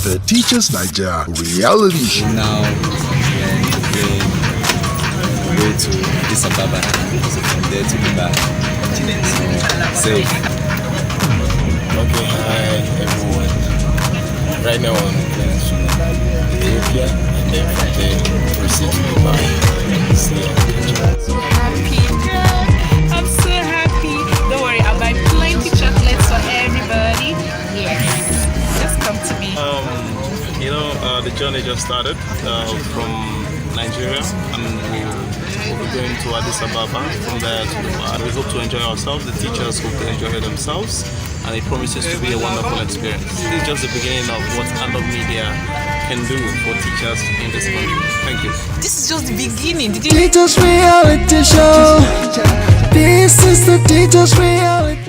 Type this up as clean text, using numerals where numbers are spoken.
the Teachers Naija reality show. Now we're way to Addis Ababa, so from there to Dubai. Safe. Okay, hi everyone. Right now I'm going to Ethiopia and then from there proceed to Dubai. So happy. I'm so happy. Don't worry, I'll buy plenty chocolates for everybody. Yes. Just come to me. The journey just started from Nigeria, and we'll be going to Addis Ababa. From there to Dubai. We hope to enjoy ourselves. The teachers hope to enjoy themselves, and it promises to be a wonderful experience. This is just the beginning of what Android Media can do for teachers in this country. Thank you. This is just the beginning. Teachers reality show. This is the Teachers reality.